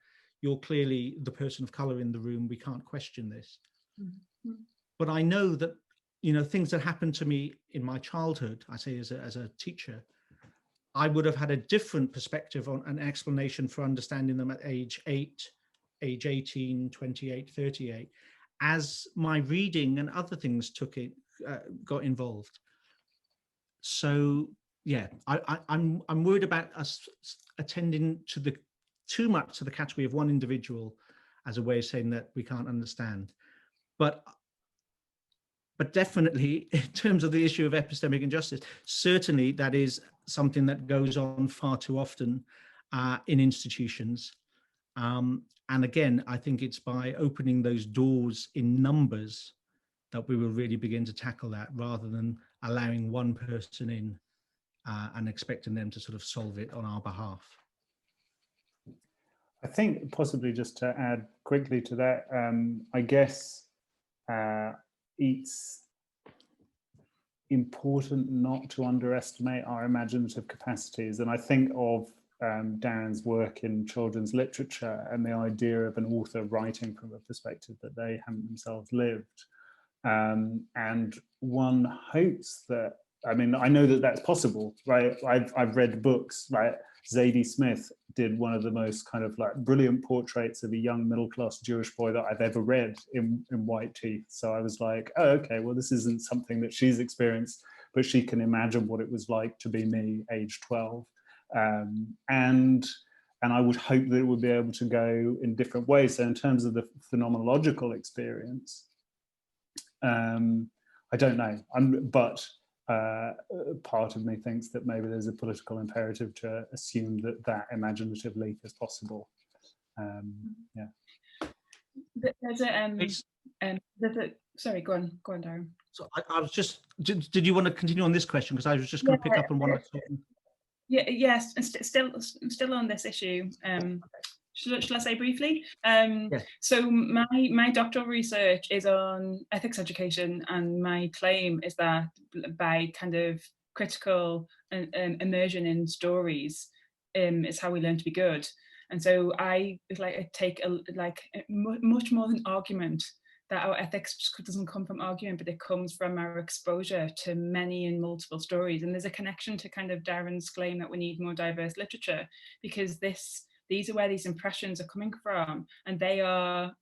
you're clearly the person of color in the room, we can't question this. Mm-hmm. But I know that, you know, things that happened to me in my childhood, I say as a teacher, I would have had a different perspective on an explanation for understanding them at age 8, age 18, 28, 38, as my reading and other things got involved. So yeah, I'm worried about us attending to too much to the category of one individual as a way of saying that we can't understand. But definitely, in terms of the issue of epistemic injustice, certainly that is something that goes on far too often in institutions. And again, I think it's by opening those doors in numbers that we will really begin to tackle that, rather than allowing one person in and expecting them to sort of solve it on our behalf. I think possibly just to add quickly to that, I guess it's important not to underestimate our imaginative capacities. And I think of Darren's work in children's literature and the idea of an author writing from a perspective that they haven't themselves lived. And one hopes that, I mean, I know that that's possible, right? I've read books, right? Zadie Smith did one of the most kind of like brilliant portraits of a young middle-class Jewish boy that I've ever read in White Teeth. So I was like, oh, okay, well, this isn't something that she's experienced, but she can imagine what it was like to be me, age 12. And I would hope that it would be able to go in different ways. So in terms of the phenomenological experience, I don't know, but part of me thinks that maybe there's a political imperative to assume that that imaginative leap is possible. Yeah. Sorry, go on, Darren. So I was just, did you want to continue on this question? Because I was just going to pick up on one. Yes, still on this issue. Shall I say briefly? Yes. So my doctoral research is on ethics education, and my claim is that by kind of critical immersion in stories is how we learn to be good. And so I take much more than argument, that our ethics doesn't come from argument, but it comes from our exposure to many and multiple stories. And there's a connection to kind of Darren's claim that we need more diverse literature, because these are where these impressions are coming from, and they are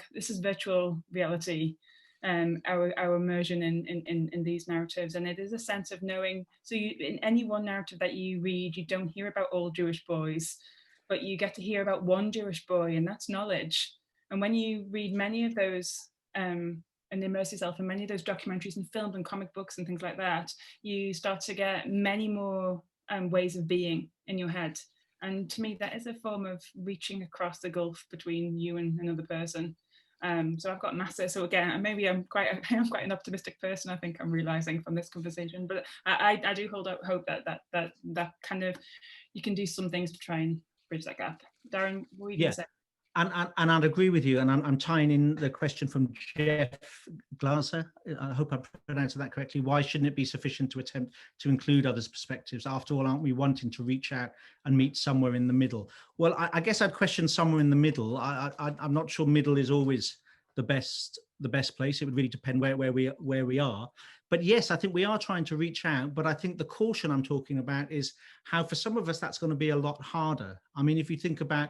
this is virtual reality, our immersion in these narratives. And it is a sense of knowing, so in any one narrative that you read, you don't hear about all Jewish boys, but you get to hear about one Jewish boy, and that's knowledge. And when you read many of those and immerse yourself in many of those documentaries and films and comic books and things like that, you start to get many more ways of being in your head. And to me, that is a form of reaching across the gulf between you and another person. So I've got massive. So again, maybe I'm quite an optimistic person, I think I'm realizing from this conversation. But I do hold out hope that kind of, you can do some things to try and bridge that gap. Darren, what were you going to say? And I'd agree with you, and I'm tying in the question from Jeff Glaser. I hope I pronounced that correctly. Why shouldn't it be sufficient to attempt to include others' perspectives? After all, aren't we wanting to reach out and meet somewhere in the middle? Well, I guess I'd question somewhere in the middle. I'm not sure middle is always the best place. It would really depend where we are. But yes, I think we are trying to reach out. But I think the caution I'm talking about is how for some of us that's going to be a lot harder. I mean, if you think about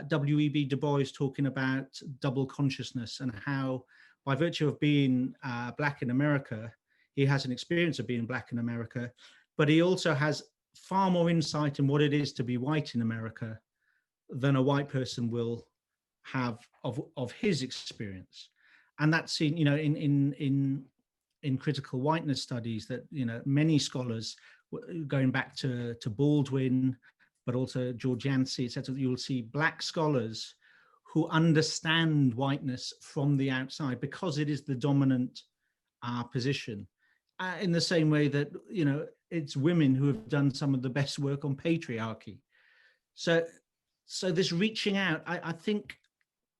W.E.B. Du Bois talking about double consciousness, and how by virtue of being Black in America, he has an experience of being Black in America, but he also has far more insight in what it is to be white in America than a white person will have of his experience. And that's seen, you know, in critical whiteness studies, that, you know, many scholars going back to Baldwin, but also George Yancey, etc., you'll see Black scholars who understand whiteness from the outside because it is the dominant position. In the same way that, you know, it's women who have done some of the best work on patriarchy. So this reaching out, I think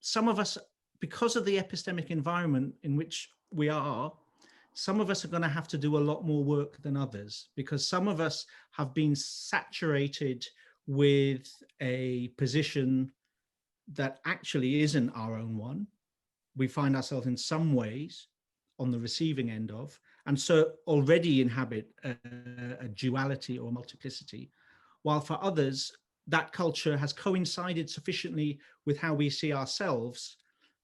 some of us, because of the epistemic environment in which we are, some of us are going to have to do a lot more work than others, because some of us have been saturated with a position that actually isn't our own one. We find ourselves in some ways on the receiving end of, and so already inhabit a duality or multiplicity, while for others, that culture has coincided sufficiently with how we see ourselves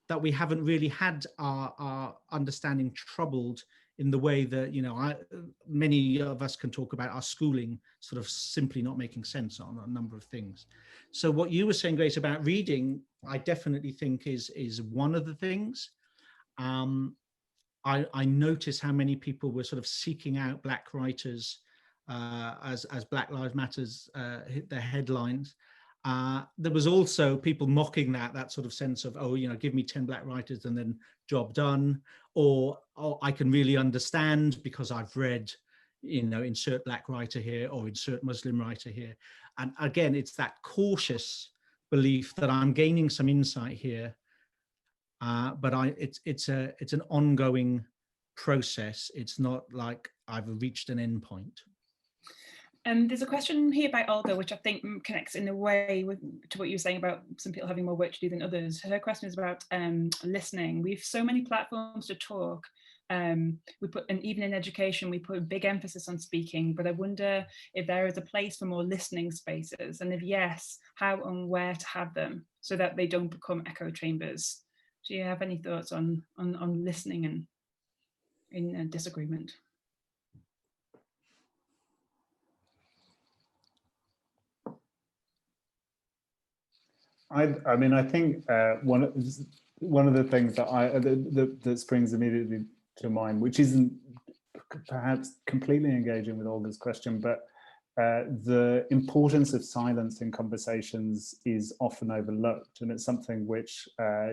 that we haven't really had our understanding troubled in the way that, many of us can talk about our schooling sort of simply not making sense on a number of things. So what you were saying, Grace, about reading, I definitely think is one of the things. I noticed how many people were sort of seeking out Black writers as Black Lives Matters hit their headlines. There was also people mocking that sort of sense of, oh, give me 10 Black writers and then job done, or oh, I can really understand because I've read, insert Black writer here or insert Muslim writer here. And again, it's that cautious belief that I'm gaining some insight here, but it's an ongoing process. It's not like I've reached an end point. There's a question here by Olga, which I think connects in a way to what you were saying about some people having more work to do than others. Her question is about listening. We have so many platforms to talk. And even in education, we put a big emphasis on speaking, but I wonder if there is a place for more listening spaces, and if yes, how and where to have them so that they don't become echo chambers. Do you have any thoughts on listening and in disagreement? I mean, I think one of the things that springs immediately to mind, which isn't perhaps completely engaging with Olga's question, but the importance of silence in conversations is often overlooked, and it's something which,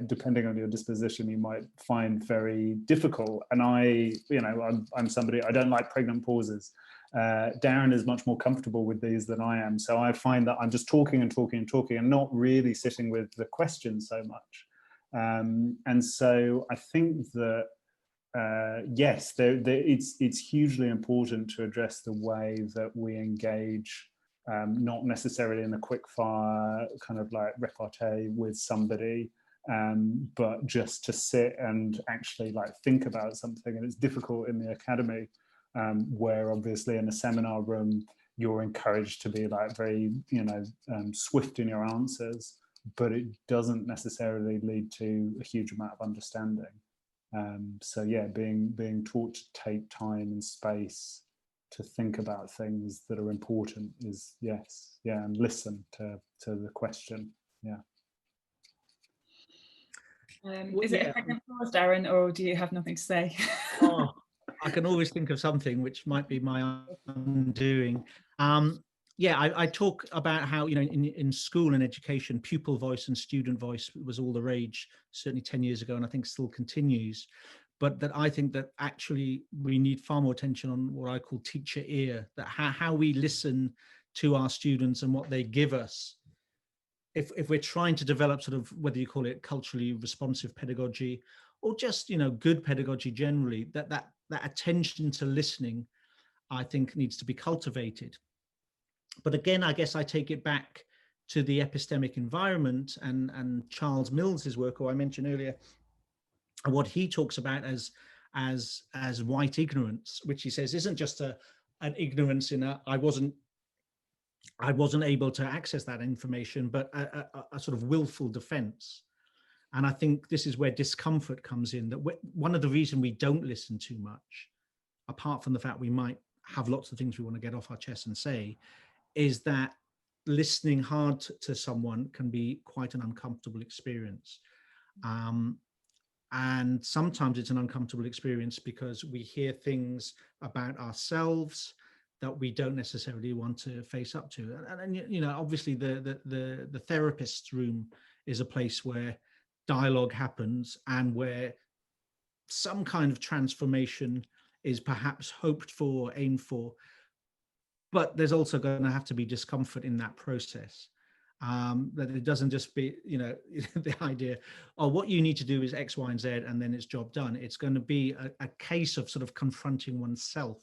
depending on your disposition, you might find very difficult. And I'm somebody, I don't like pregnant pauses. Darren is much more comfortable with these than I am, so I find that I'm just talking and talking and talking and not really sitting with the question so much. And so I think that yes, it's hugely important to address the way that we engage, not necessarily in a quick fire kind of like repartee with somebody, but just to sit and actually like think about something. And it's difficult in the academy, where obviously in a seminar room you're encouraged to be like very swift in your answers, but it doesn't necessarily lead to a huge amount of understanding. So yeah, being taught to take time and space to think about things that are important is yes, yeah, and listen to the question. Yeah. Is it a pregnant pause, Darren, or do you have nothing to say? Oh, I can always think of something which might be my undoing. Yeah, I talk about how, in school and education, pupil voice and student voice was all the rage, certainly 10 years ago, and I think still continues. But that I think that actually we need far more attention on what I call teacher ear, that how we listen to our students and what they give us. If we're trying to develop sort of, whether you call it culturally responsive pedagogy or just, good pedagogy generally, that attention to listening, I think, needs to be cultivated. But again, I guess I take it back to the epistemic environment and Charles Mills's work, who I mentioned earlier, and what he talks about as white ignorance, which he says isn't just an ignorance in I wasn't able to access that information, but a sort of willful defense. And I think this is where discomfort comes in, that one of the reasons we don't listen too much, apart from the fact we might have lots of things we want to get off our chest and say, is that listening hard to someone can be quite an uncomfortable experience. And sometimes it's an uncomfortable experience because we hear things about ourselves that we don't necessarily want to face up to. And obviously the therapist's room is a place where dialogue happens and where some kind of transformation is perhaps hoped for, aimed for. But there's also going to have to be discomfort in that process. That it doesn't just be, you know, the idea, oh, what you need to do is X, Y, and Z, and then it's job done. It's going to be a case of sort of confronting oneself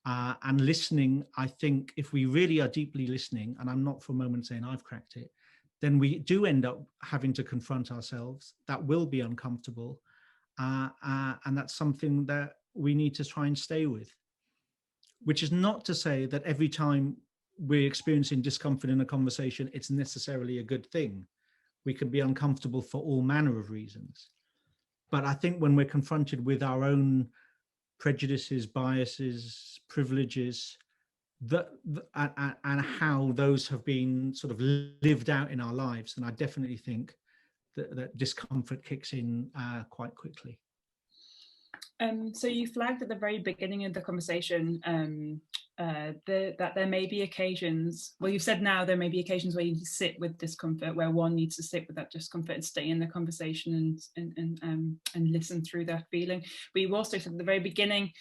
and listening. I think if we really are deeply listening, and I'm not for a moment saying I've cracked it, then we do end up having to confront ourselves. That will be uncomfortable. And that's something that we need to try and stay with, which is not to say that every time we're experiencing discomfort in a conversation, it's necessarily a good thing. We can be uncomfortable for all manner of reasons. But I think when we're confronted with our own prejudices, biases, privileges, and how those have been sort of lived out in our lives, then I definitely think that discomfort kicks in quite quickly. So you flagged at the very beginning of the conversation that there may be occasions, well, you've said now there may be occasions where you sit with discomfort, where one needs to sit with that discomfort and stay in the conversation and listen through that feeling. But you also said at the very beginning,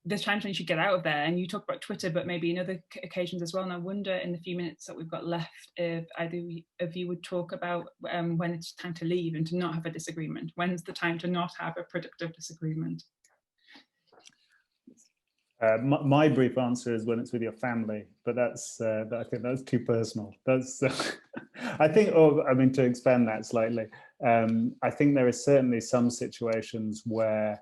there's times when you should get out of there, and you talk about Twitter, but maybe in other occasions as well. And I wonder, in the few minutes that we've got left, if either of you would talk about when it's time to leave and to not have a disagreement. When's the time to not have a productive disagreement? My brief answer is when it's with your family, but that's I think that's too personal. That's I think, I mean, to expand that slightly, I think there is certainly some situations where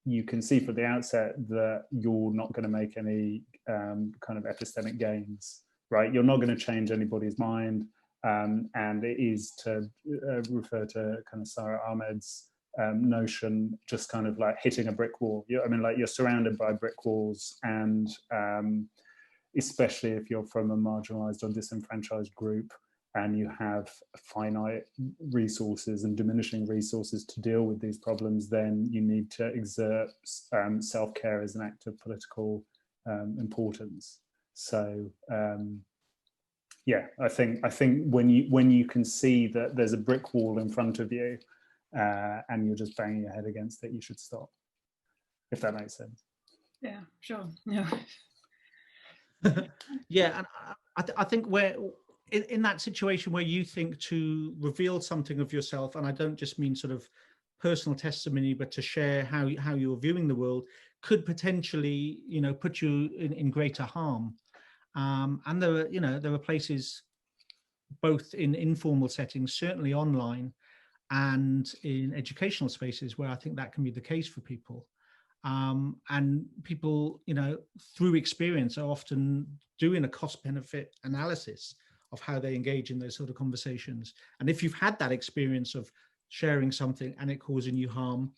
you can see from the outset that you're not going to make any kind of epistemic gains, right? You're not going to change anybody's mind, and it is, to refer to kind of Sarah Ahmed's notion, just kind of like hitting a brick wall. I mean, like, you're surrounded by brick walls, and especially if you're from a marginalized or disenfranchised group and you have finite resources and diminishing resources to deal with these problems, then you need to exert self-care as an act of political importance. So yeah, I think when you can see that there's a brick wall in front of you, and you're just banging your head against it, you should stop, if that makes sense. Yeah, sure. Yeah. Yeah, and I think where in that situation where you think to reveal something of yourself, and I don't just mean sort of personal testimony, but to share how you're viewing the world, could potentially, you know, put you in greater harm. And there are places, both in informal settings, certainly online, and in educational spaces, where I think that can be the case for people. And people, you know, through experience, are often doing a cost-benefit analysis of how they engage in those sort of conversations. And if you've had that experience of sharing something and it causing you harm,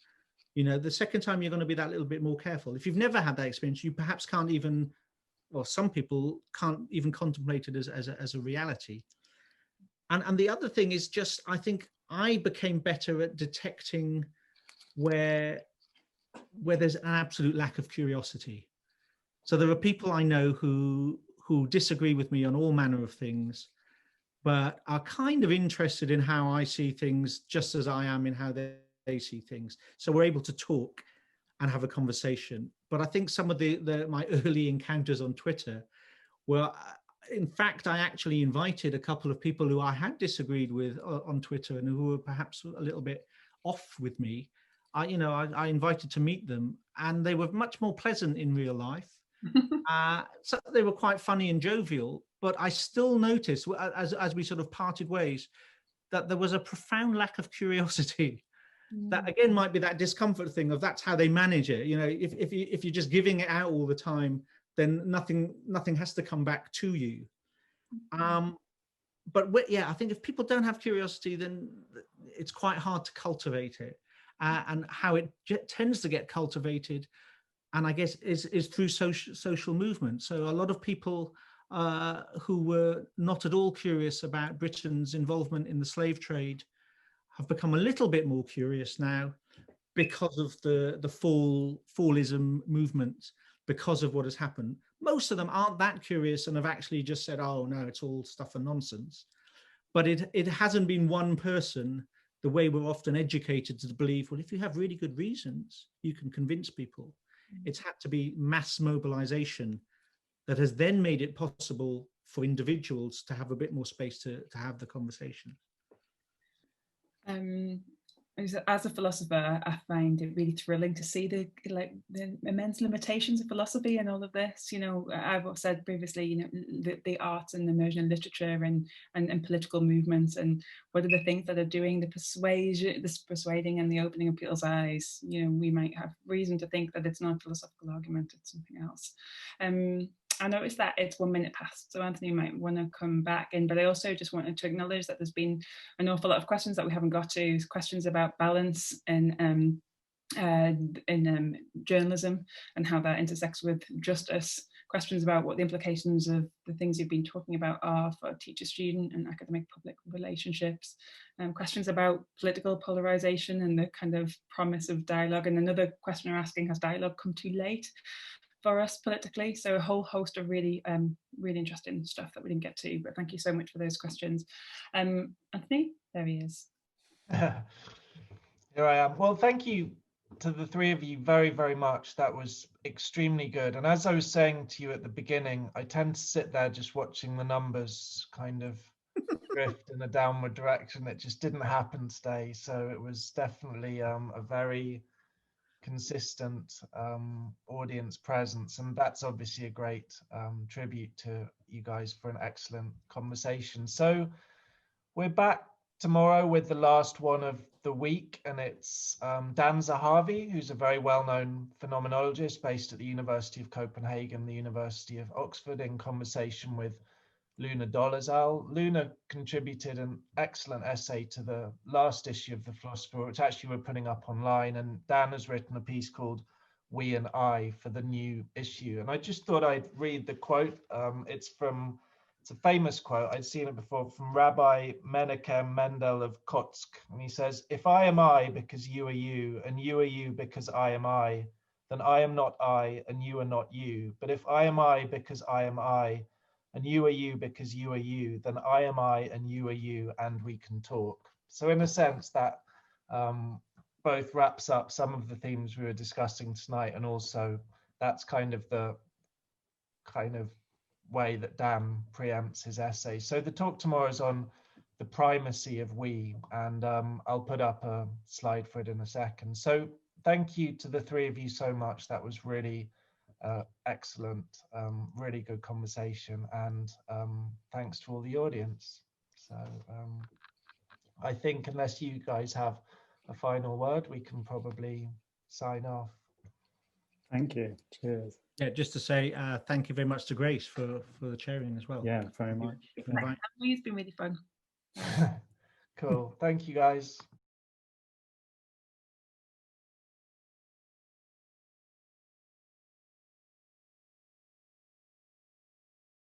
you know, the second time you're going to be that little bit more careful. If you've never had that experience, you perhaps can't even, well, some people can't even contemplate it as a reality. And the other thing is just, I think I became better at detecting where there's an absolute lack of curiosity. So there are people I know who disagree with me on all manner of things, but are kind of interested in how I see things, just as I am in how they see things. So we're able to talk and have a conversation. But I think some of my early encounters on Twitter were, in fact, I actually invited a couple of people who I had disagreed with on Twitter and who were perhaps a little bit off with me. I invited to meet them, and they were much more pleasant in real life. So they were quite funny and jovial, but I still noticed, as we sort of parted ways, that there was a profound lack of curiosity. That again might be that discomfort thing of that's how they manage it. You know, if you're just giving it out all the time, then nothing has to come back to you. But yeah, I think if people don't have curiosity, then it's quite hard to cultivate it. And how it tends to get cultivated, and I guess is through social movement. So a lot of people who were not at all curious about Britain's involvement in the slave trade have become a little bit more curious now, because of the fallism movement, because of what has happened. Most of them aren't that curious and have actually just said, oh no, it's all stuff and nonsense. But it hasn't been one person, the way we're often educated to believe, well, if you have really good reasons, you can convince people. It's had to be mass mobilization that has then made it possible for individuals to have a bit more space to have the conversation. As a philosopher, I find it really thrilling to see the immense limitations of philosophy and all of this. You know, I've said previously, you know, the arts and immersion in literature and political movements, and what are the things that are doing the persuading and the opening of people's eyes. You know, we might have reason to think that it's not a philosophical argument, it's something else. I noticed that it's 1 minute past, so Anthony might want to come back in, but I also just wanted to acknowledge that there's been an awful lot of questions that we haven't got to, questions about balance in journalism and how that intersects with justice, questions about what the implications of the things you've been talking about are for teacher-student and academic-public relationships, questions about political polarization and the kind of promise of dialogue, and another questioner asking, has dialogue come too late for us politically? So a whole host of really interesting stuff that we didn't get to, but thank you so much for those questions. Anthony, there he is. Here I am. Well, thank you to the three of you very, very much. That was extremely good. And as I was saying to you at the beginning, I tend to sit there just watching the numbers kind of drift in a downward direction. It just didn't happen today. So it was definitely a very consistent audience presence, and that's obviously a great tribute to you guys for an excellent conversation. So we're back tomorrow with the last one of the week, and it's Dan Zahavi, who's a very well-known phenomenologist based at the University of Copenhagen, the University of Oxford, in conversation with Luna Dolezal. Luna contributed an excellent essay to the last issue of The Philosopher, which actually we're putting up online, and Dan has written a piece called We and I for the new issue. And I just thought I'd read the quote. It's a famous quote, I'd seen it before, from Rabbi Menachem Mendel of Kotsk. And he says, "If I am I because you are you, and you are you because I am I, then I am not I, and you are not you. But if I am I because I am I, and you are you because you are you, then I am I and you are you, and we can talk." So in a sense that both wraps up some of the themes we were discussing tonight, and also that's kind of the way that Dan preempts his essay. So the talk tomorrow is on the primacy of we, and I'll put up a slide for it in a second. So thank you to the three of you so much. That was really excellent, really good conversation, and thanks to all the audience. So I think unless you guys have a final word, we can probably sign off. Thank you. Cheers. Yeah, just to say thank you very much to Grace for the chairing as well. Yeah, very much. It's been really fun. Cool. Thank you, guys.